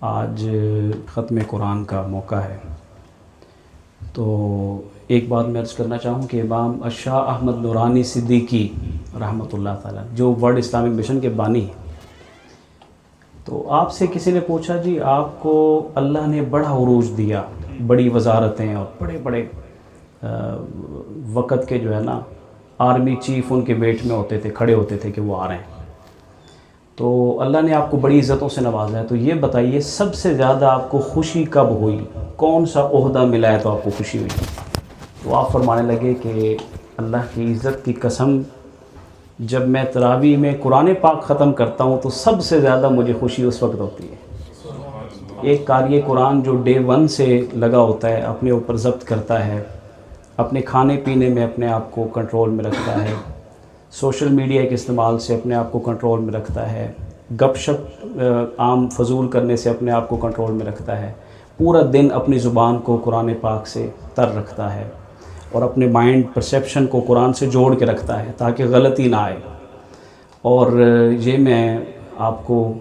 آج ختم قرآن کا موقع ہے، تو ایک بات میں عرض کرنا چاہوں کہ امام شاہ احمد نورانی صدیقی رحمۃ اللہ تعالیٰ جو ورلڈ اسلامک مشن کے بانی ہیں، تو آپ سے کسی نے پوچھا جی آپ کو اللہ نے بڑا عروج دیا، بڑی وزارتیں اور بڑے بڑے وقت کے جو ہے نا آرمی چیف ان کے ویٹ میں ہوتے تھے، کھڑے ہوتے تھے کہ وہ آ رہے ہیں، تو اللہ نے آپ کو بڑی عزتوں سے نوازا ہے، تو یہ بتائیے سب سے زیادہ آپ کو خوشی کب ہوئی، کون سا عہدہ ملا ہے تو آپ کو خوشی ہوئی؟ تو آپ فرمانے لگے کہ اللہ کی عزت کی قسم، جب میں تراویح میں قرآن پاک ختم کرتا ہوں تو سب سے زیادہ مجھے خوشی اس وقت ہوتی ہے۔ ایک قاری قرآن جو ڈے 1 سے لگا ہوتا ہے، اپنے اوپر ضبط کرتا ہے، اپنے کھانے پینے میں اپنے آپ کو کنٹرول میں رکھتا ہے، سوشل میڈیا کے استعمال سے اپنے آپ کو کنٹرول میں رکھتا ہے، گپ شپ عام فضول کرنے سے اپنے آپ کو کنٹرول میں رکھتا ہے، پورا دن اپنی زبان کو قرآن پاک سے تر رکھتا ہے اور اپنے مائنڈ پرسیپشن کو قرآن سے جوڑ کے رکھتا ہے تاکہ غلطی نہ آئے۔ اور یہ میں آپ کو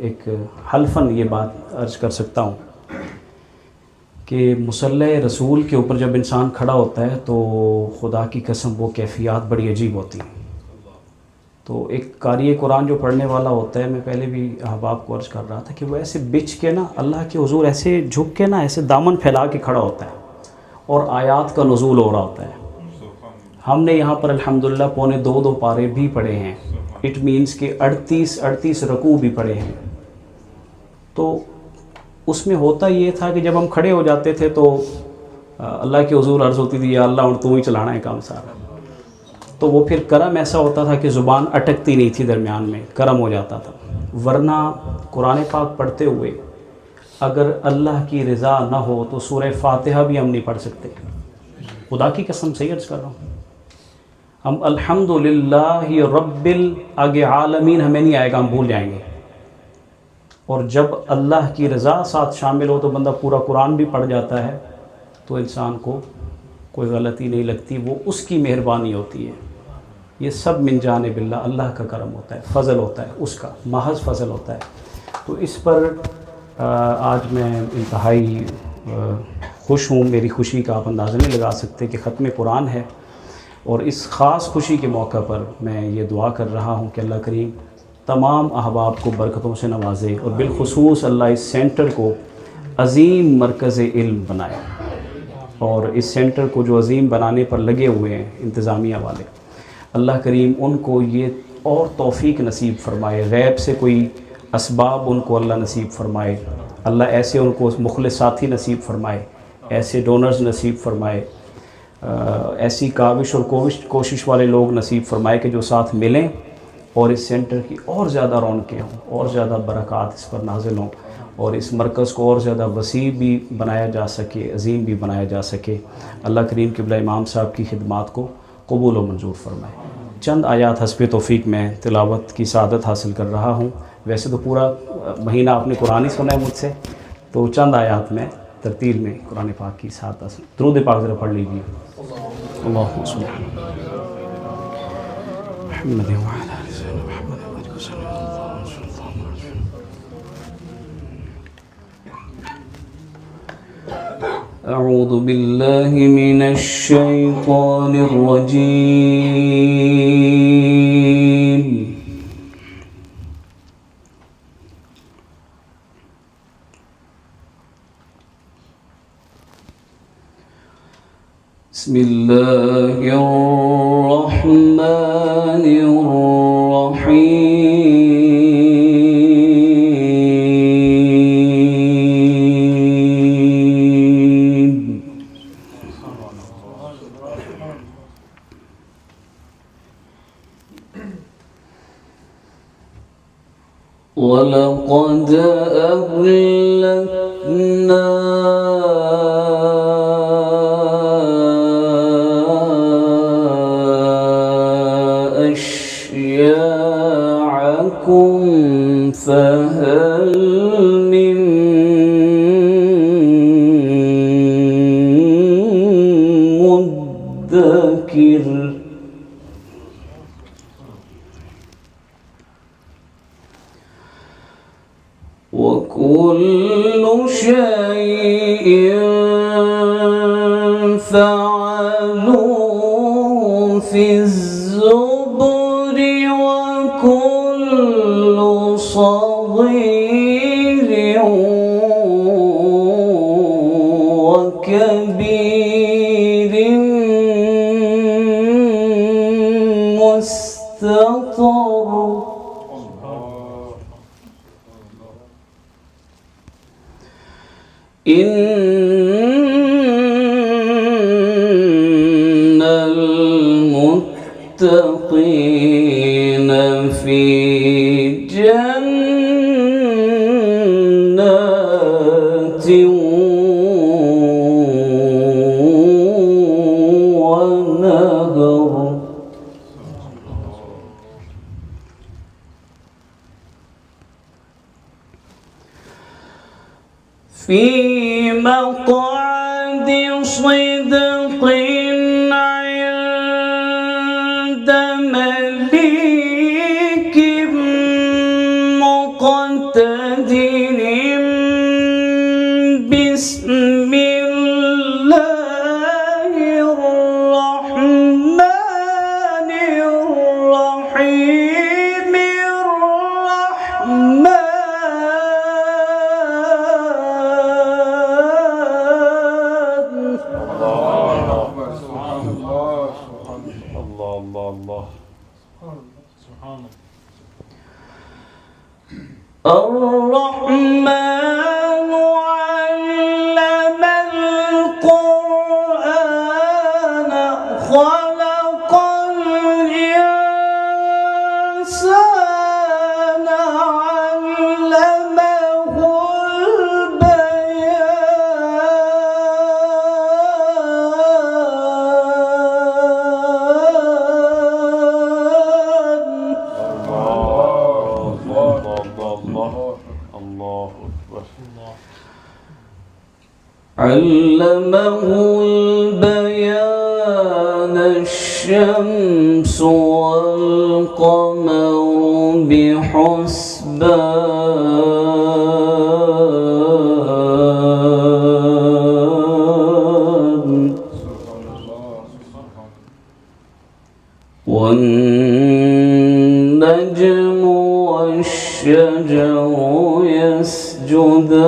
ایک حلفاً یہ بات عرض کر سکتا ہوں کہ مصلی رسول کے اوپر جب انسان کھڑا ہوتا ہے تو خدا کی قسم وہ کیفیات بڑی عجیب ہوتی ہیں۔ تو ایک قاری قرآن جو پڑھنے والا ہوتا ہے، میں پہلے بھی احباب کو عرض کر رہا تھا کہ وہ ایسے بچھ کے نا اللہ کے حضور ایسے جھک کے نا ایسے دامن پھیلا کے کھڑا ہوتا ہے اور آیات کا نزول ہو رہا ہوتا ہے۔ ہم نے یہاں پر الحمدللہ پونے 2 پارے بھی پڑھے ہیں، اٹ مینس کہ 38 رکوع بھی پڑھے ہیں۔ تو اس میں ہوتا یہ تھا کہ جب ہم کھڑے ہو جاتے تھے تو اللہ کے حضور عرض ہوتی تھی یا اللہ اور تو ہی چلانا ہے کام سارا، تو وہ پھر کرم ایسا ہوتا تھا کہ زبان اٹکتی نہیں تھی، درمیان میں کرم ہو جاتا تھا۔ ورنہ قرآن پاک پڑھتے ہوئے اگر اللہ کی رضا نہ ہو تو سورہ فاتحہ بھی ہم نہیں پڑھ سکتے، خدا کی قسم سے عرض کر رہا ہوں۔ ہم الحمدللہ رب آگے عالمین ہمیں نہیں آئے گا، ہم بھول جائیں گے، اور جب اللہ کی رضا ساتھ شامل ہو تو بندہ پورا قرآن بھی پڑھ جاتا ہے تو انسان کو کوئی غلطی نہیں لگتی، وہ اس کی مہربانی ہوتی ہے۔ یہ سب من جانب اللہ، اللہ کا کرم ہوتا ہے، فضل ہوتا ہے، اس کا محض فضل ہوتا ہے۔ تو اس پر آج میں انتہائی خوش ہوں، میری خوشی کا آپ اندازہ نہیں لگا سکتے کہ ختم قرآن ہے، اور اس خاص خوشی کے موقع پر میں یہ دعا کر رہا ہوں کہ اللہ کریم تمام احباب کو برکتوں سے نوازے، اور بالخصوص اللہ اس سینٹر کو عظیم مرکز علم بنائے، اور اس سینٹر کو جو عظیم بنانے پر لگے ہوئے ہیں انتظامیہ والے، اللہ کریم ان کو یہ اور توفیق نصیب فرمائے، غیب سے کوئی اسباب ان کو اللہ نصیب فرمائے، اللہ ایسے ان کو مخلص ساتھی نصیب فرمائے، ایسے ڈونرز نصیب فرمائے، ایسی کاوش اور کوشش والے لوگ نصیب فرمائے کہ جو ساتھ ملیں اور اس سینٹر کی اور زیادہ رونقیں ہوں، اور زیادہ برکات اس پر نازل ہوں، اور اس مرکز کو اور زیادہ وسیع بھی بنایا جا سکے، عظیم بھی بنایا جا سکے۔ اللہ کریم قبلہ امام صاحب کی خدمات کو قبول و منظور فرمائے۔ چند آیات حسب توفیق میں تلاوت کی سعادت حاصل کر رہا ہوں، ویسے تو پورا مہینہ آپ نے قرآن ہی سنا ہے مجھ سے، تو چند آیات میں ترتیل میں قرآن پاک کی سعادت حاصل۔ درود پاک ذرا پڑھ لیجیے۔ اللہم صلی علی محمد وعلی آل سیدنا محمد وسلم۔ اعوذ باللہ من الشیطان الرجیم، بسم اللہ الرحمن الرحیم۔ وَلَقَدْ أَهْلَكْنَا أَشْيَاعَكُمْ فَهَلْ مِن مُدَّكِرٍ۔ وَكُنتُمْ كل شيء فعلوه في الزبر وكل صغير وكبير مستطر. إن المتقين في جنات ونهر. في مقعد صدق عند مليك مقتدر. بسم الله الرحمن الرحيم. الرحمن الرحمن علم القرآن خلق الإنسان علمه علمه البيان. الشمس والقمر بحسبان. والنجم والشجر يسجدان.